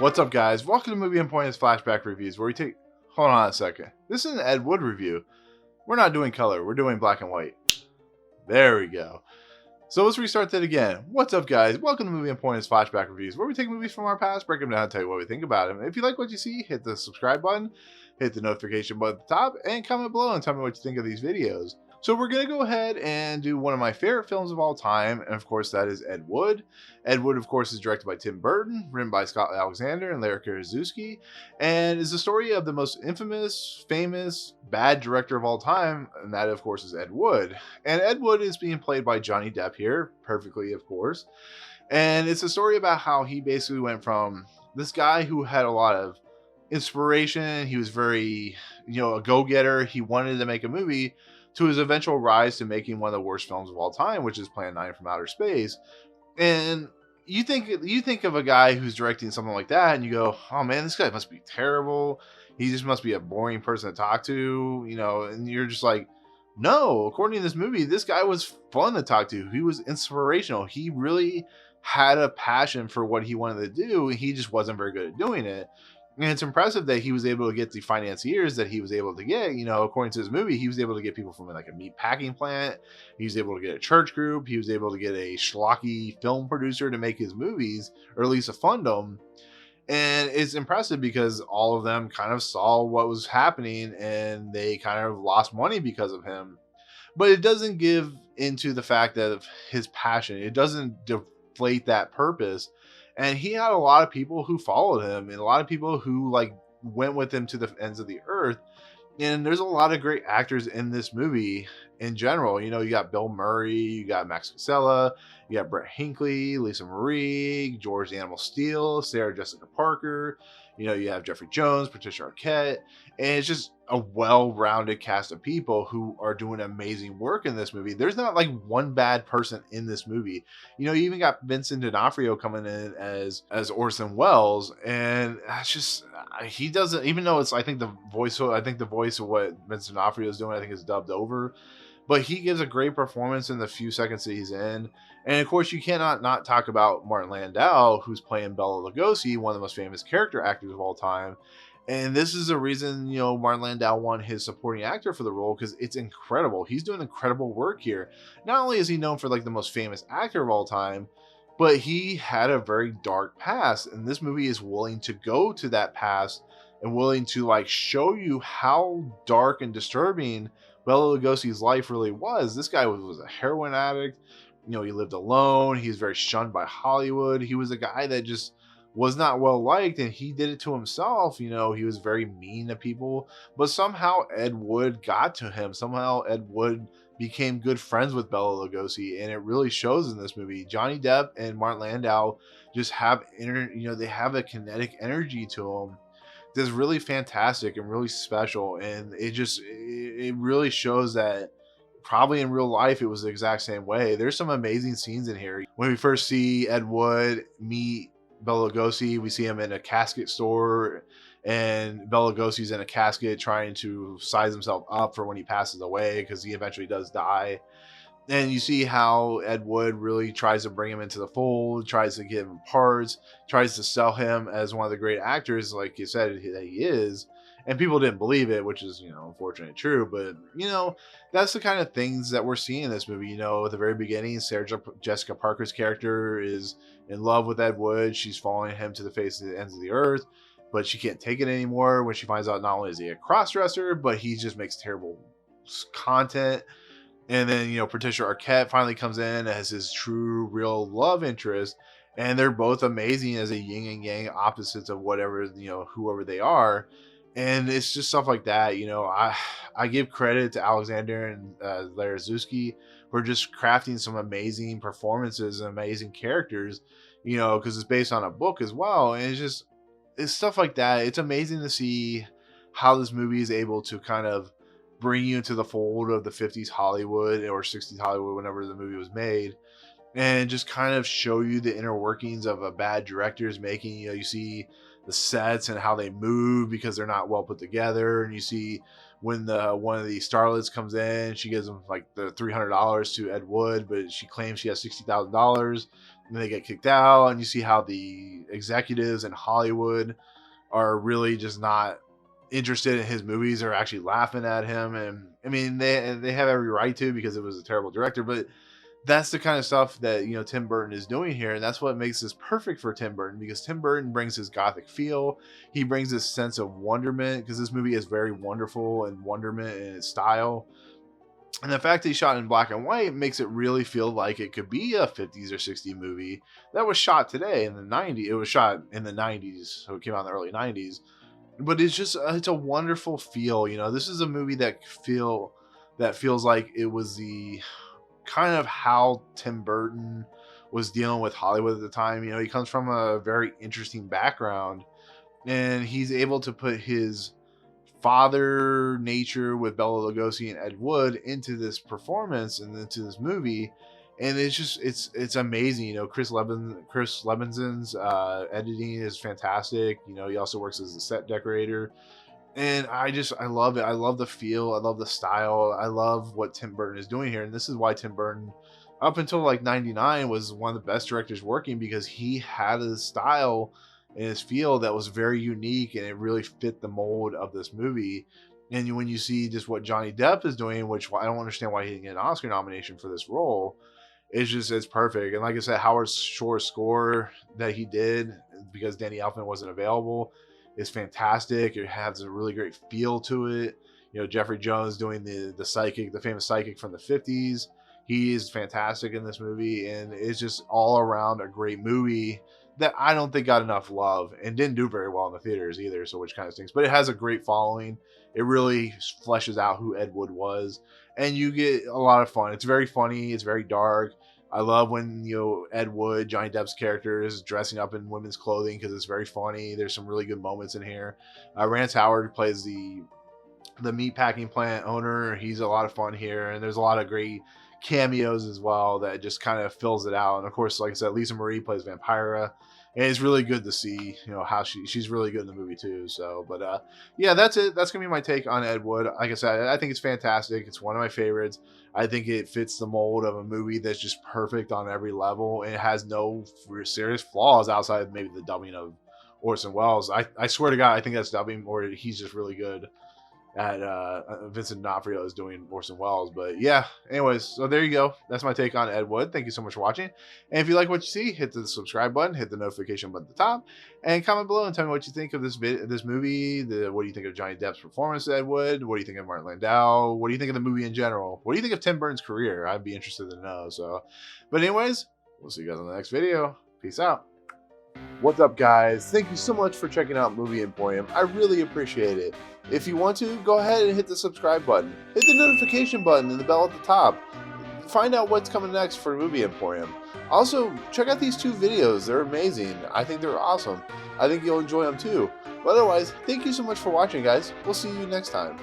What's up, guys? Welcome to Movie and Points Flashback Reviews, where we take... Hold on a second. This is an Ed Wood review. We're not doing color. We're doing black and white. There we go. So let's restart that again. What's up, guys? Welcome to Movie and Points Flashback Reviews, where we take movies from our past, break them down, and tell you what we think about them. If you like what you see, hit the subscribe button, hit the notification button at the top, and comment below and tell me what you think of these videos. So we're going to go ahead and do one of my favorite films of all time, and of course that is Ed Wood. Ed Wood, of course, is directed by Tim Burton, written by Scott Alexander and Larry Karaszewski, and is the story of the most infamous, famous, bad director of all time, and that, of course, is Ed Wood. And Ed Wood is being played by Johnny Depp here, perfectly, of course. And it's a story about how he basically went from this guy who had a lot of inspiration, he was very, a go-getter, he wanted to make a movie, to his eventual rise to making one of the worst films of all time, which is Plan 9 from Outer Space. And you think of a guy who's directing something like that, and you go, oh man, this guy must be terrible. He just must be a boring person to talk to, and you're just like, no, according to this movie, this guy was fun to talk to. He was inspirational. He really had a passion for what he wanted to do. He just wasn't very good at doing it. And it's impressive that he was able to get the financiers that he was able to get. According to his movie, he was able to get people from like a meat packing plant. He was able to get a church group. He was able to get a schlocky film producer to make his movies, or at least to fund them. And it's impressive because all of them kind of saw what was happening and they kind of lost money because of him. But it doesn't give into the fact that of his passion. It doesn't deflate that purpose. And he had a lot of people who followed him and a lot of people who went with him to the ends of the earth. And there's a lot of great actors in this movie in general. You got Bill Murray, you got Max Casella, you got Brent Hinkley, Lisa Marie, George the Animal Steele, Sarah Jessica Parker. You have Jeffrey Jones, Patricia Arquette, and it's just a well-rounded cast of people who are doing amazing work in this movie. There's not like one bad person in this movie. You even got Vincent D'Onofrio coming in as Orson Welles, and that's just he doesn't, even though I think the voice of what Vincent D'Onofrio is doing, I think is dubbed over. But he gives a great performance in the few seconds that he's in. And of course, you cannot not talk about Martin Landau, who's playing Bela Lugosi, one of the most famous character actors of all time. And this is the reason, Martin Landau won his supporting actor for the role, because it's incredible. He's doing incredible work here. Not only is he known for the most famous actor of all time, but he had a very dark past. And this movie is willing to go to that past and willing to show you how dark and disturbing Bela Lugosi's life really was. This guy was a heroin addict. He lived alone. He was very shunned by Hollywood. He was a guy that just was not well liked, and he did it to himself. He was very mean to people, but somehow Ed Wood got to him. Somehow Ed Wood became good friends with Bela Lugosi, and it really shows in this movie. Johnny Depp and Martin Landau just have they have a kinetic energy to them that's really fantastic and really special, and it really shows that probably in real life it was the exact same way. There's some amazing scenes in here. When we first see Ed Wood meet Bela Lugosi, we see him in a casket store, and Bela Lugosi's in a casket trying to size himself up for when he passes away, because he eventually does die. And you see how Ed Wood really tries to bring him into the fold, tries to give him parts, tries to sell him as one of the great actors, like you said, that he is. And people didn't believe it, which is, unfortunately true. But, that's the kind of things that we're seeing in this movie. At the very beginning, Sarah Jessica Parker's character is in love with Ed Wood. She's following him to the face of the ends of the earth, but she can't take it anymore when she finds out not only is he a cross-dresser, but he just makes terrible content. And then, Patricia Arquette finally comes in as his true, real love interest. And they're both amazing as a yin and yang opposites of whatever, whoever they are. And it's just stuff like that. I give credit to Alexander and Larry Karaszewski for just crafting some amazing performances and amazing characters, because it's based on a book as well. And it's stuff like that. It's amazing to see how this movie is able to kind of bring you into the fold of the 50s Hollywood or 60s Hollywood, whenever the movie was made, and just kind of show you the inner workings of a bad director's making. You see the sets and how they move because they're not well put together, and you see when one of the starlets comes in, she gives him the $300 to Ed Wood, but she claims she has $60,000. and they get kicked out, and you see how the executives in Hollywood are really just not interested in his movies, or actually laughing at him. And I mean, they have every right to, because it was a terrible director, but that's the kind of stuff that, you know, Tim Burton is doing here, and that's what makes this perfect for Tim Burton, because Tim Burton brings his gothic feel. He brings this sense of wonderment, because this movie is very wonderful and wonderment in its style. And the fact that he shot in black and white makes it really feel like it could be a 50s or 60s movie that was shot today in the 90s. It was shot in the 90s, so it came out in the early 90s. But it's just, it's a wonderful feel. You know, this is a movie that feels like it was the kind of how Tim Burton was dealing with Hollywood at the time. You know, he comes from a very interesting background, and he's able to put his father nature with Bela Lugosi and Ed Wood into this performance and into this movie, and it's just it's amazing. You know, Chris Levinson's editing is fantastic. You know, he also works as a set decorator, and I love it. I love the feel, I love the style, I love what Tim Burton is doing here. And this is why Tim Burton, up until like 99, was one of the best directors working, because he had a style in his field that was very unique, and it really fit the mold of this movie. And when you see just what Johnny Depp is doing, which I don't understand why he didn't get an Oscar nomination for this role, it's perfect. And like I said, Howard Shore's score that he did, because Danny Elfman wasn't available, is fantastic. It has a really great feel to it. You know, Jeffrey Jones doing the psychic, the famous psychic from the 50s. He is fantastic in this movie, and it's just all around a great movie that I don't think got enough love, and didn't do very well in the theaters either, so which kind of stinks. But it has a great following. It really fleshes out who Ed Wood was, and you get a lot of fun. It's very funny. It's very dark. I love when, you know, Ed Wood, Johnny Depp's character, is dressing up in women's clothing, because it's very funny. There's some really good moments in here. Rance Howard plays the meatpacking plant owner. He's a lot of fun here, and there's a lot of great cameos as well that just kind of fills it out. And of course, like I said, Lisa Marie plays Vampira, and it's really good to see, you know, how she's really good in the movie too. So, but yeah, that's it. That's gonna be my take on Ed Wood. Like I said, I think it's fantastic. It's one of my favorites. I think it fits the mold of a movie that's just perfect on every level, and it has no serious flaws outside of maybe the dubbing of Orson Welles. I swear to God, I think that's dubbing, or he's just really good at Vincent D'Onofrio is doing Orson Welles. But yeah, anyways, so there you go. That's my take on Ed Wood. Thank you so much for watching. And if you like what you see, hit the subscribe button, hit the notification button at the top, and comment below and tell me what you think of this movie. What do you think of Johnny Depp's performance as Ed Wood? What do you think of Martin Landau? What do you think of the movie in general? What do you think of Tim Burton's career? I'd be interested to know. So, but anyways, we'll see you guys on the next video. Peace out. What's up, guys? Thank you so much for checking out Movie Emporium. I really appreciate it. If you want to, go ahead and hit the subscribe button. Hit the notification button and the bell at the top. Find out what's coming next for Movie Emporium. Also, check out these 2 videos. They're amazing. I think they're awesome. I think you'll enjoy them too. But otherwise, thank you so much for watching, guys. We'll see you next time.